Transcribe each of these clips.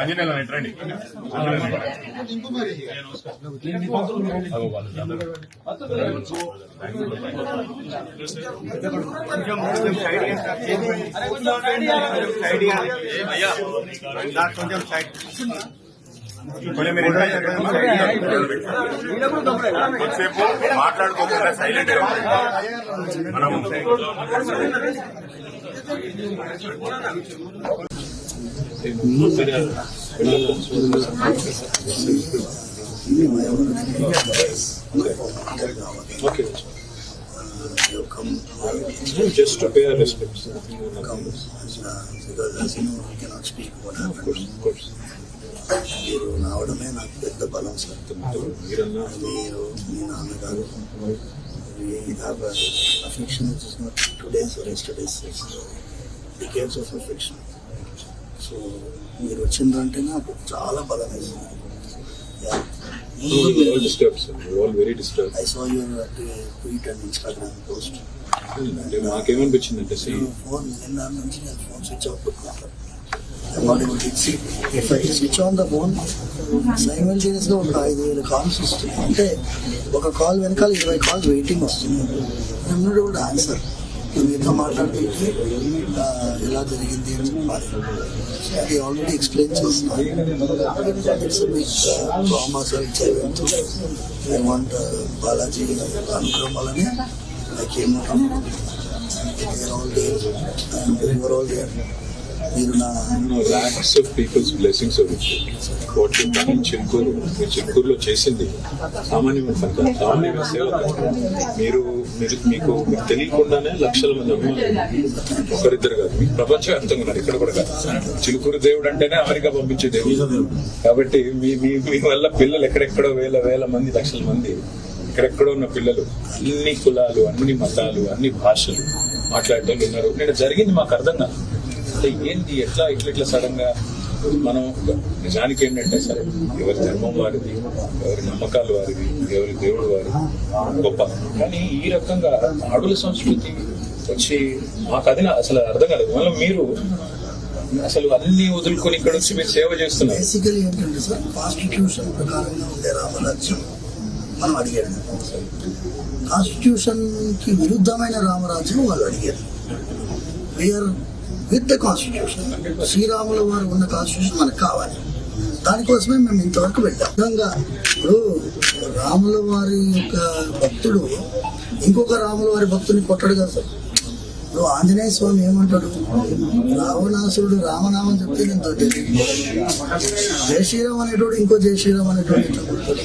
అంజనేయులు రండి. కొంచెం సైడ్ కొద్దిసేపు మాట్లాడుకోకుండా సైలెంట్ గా మనం just to pay our respects. Because as you know, we cannot speak what happened. Of course. మీరు రావడమే నాకు పెద్ద బలం సార్. మీరు మీ నాన్నగారు affection is not today's or yesterday's, decades of affection. So మీరు వచ్చిందంటే నాకు చాలా బలం వేసింది. very disturbed. I saw your tweet and Instagram post. నాకేమనిపించిందంటే ఫోన్ నిన్న నుంచి నేను ఫోన్ స్విచ్ ఆఫ్ పెట్టుకున్నాను. I'm not able to see. If I switch on the phone, simultaneous గా ఒక 5,000 కాల్స్ వస్తున్నాయి. అంటే ఒక కాల్ వెనకాల 20 కాల్స్ వెయిటింగ్ వస్తుంది. I'm not able to answer. మీతో మాట్లాడుతుంటే ఎలా జరిగింది అని చెప్పాలి. అది ఆల్రెడీ ఎక్స్ప్లెయిన్ చేస్తున్నాను. It's big trauma sides I went through. I want Balaji అనుగ్రహం వల్లనే I came out of they are all there and we were all there. Lakhs of people's blessings are with you. What you've done in చిలుకూరులో చేసింది సామాన్యమైన పని కాదు, సామాన్యమైన సేవ కాదు. మీకు తెలియకుండానే లక్షల మంది అభిమానులు, ఒకరిద్దరు కాదు, మీకు ప్రపంచవ్యాప్తంగా ఉన్నారు. ఇక్కడ కూడా కాదు, చిలుకూరు దేవుడు అంటేనే అమెరికా పంపించే దేవుడు. కాబట్టి మీ వల్ల పిల్లలు ఎక్కడెక్కడో వేల మంది, లక్షల మంది ఎక్కడెక్కడో ఉన్న పిల్లలు అన్ని కులాలు, అన్ని మతాలు, అన్ని భాషలు మాట్లాడేటోళ్ళు ఉన్నారు. నేను జరిగింది మాకు అర్థం కాదు. ఏంటి ఎట్లా సడన్ గా మనం నిజానికి ఏంటంటే సరే ఎవరి ధర్మం వారిది, ఎవరి నమ్మకాలు వారిది, ఎవరి దేవుడు వారిది గొప్ప. కానీ ఈ రకంగా ఆడుల సంస్కృతి వచ్చి మాకు అది అసలు అర్థం కాలేదు. మళ్ళీ మీరు అసలు అన్ని వదులుకొని ఇక్కడ వచ్చి మీరు సేవ చేస్తున్నారు. బేసికలీ ఏంటంటే సార్, కాన్స్టిట్యూషన్ ప్రకారంగా ఉండే రామరాజ్యం మనం అడిగాడు. కాన్స్టిట్యూషన్ కి విరుద్ధమైన రామరాజ్యం వాళ్ళు అడిగారు. We are with the constitution. శ్రీరాముల వారు ఉన్న కాన్స్టిట్యూషన్ మనకు కావాలి. దానికోసమే మేము ఇంతవరకు వెళ్ళాం. విధంగా ఇప్పుడు రాముల వారి యొక్క భక్తుడు ఇంకొక రాముల వారి భక్తుని కొట్టడు కదా సార్. ఇప్పుడు ఆంజనేయ స్వామి ఏమంటాడు, రావణాసురుడు రామనామం చెప్తే నేను తోటి జై శ్రీరామ్ అనేటోడు ఇంకో జై శ్రీరామ్ అనేటోడు ఇట్లా కొడతాడు.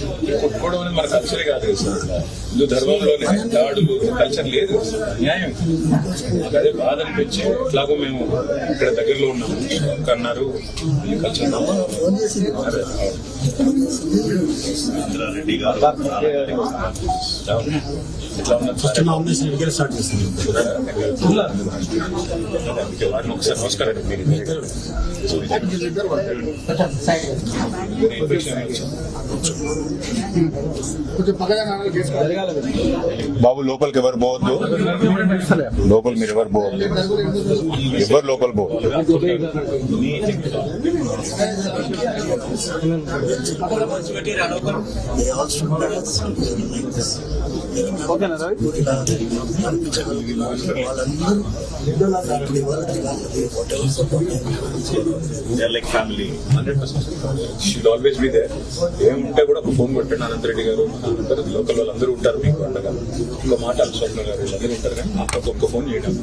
హిందూ ధర్మంలోనే దాడులు కల్చర్ లేదు, న్యాయం. అదే బాధ అనిపించి ఎట్లాగో మేము ఇక్కడ దగ్గరలో ఉన్నాము అన్నారు. కల్చర్ ఫోన్ చేసింది ఒకసారి నమస్కారం. బాబు లోపలికి ఎవరు పోవద్దు, లోపల మీరు ఎవరు పోవద్దు, ఎవరు లోపల పోవద్దు. ఏముంటే కూడా ఒక ఫోన్ కొట్టండి. అనంతరెడ్డి గారు అందరూ లోకల్ వాళ్ళందరూ ఉంటారు మీకు అండగా. ఇంకో మాట స్వప్న గారు వీళ్ళందరూ ఉంటారు. కానీ మాకు ఒక్క ఫోన్ చేయడం.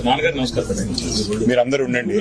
నాన్నగారు నమస్కారం. మీరు అందరూ ఉండండి.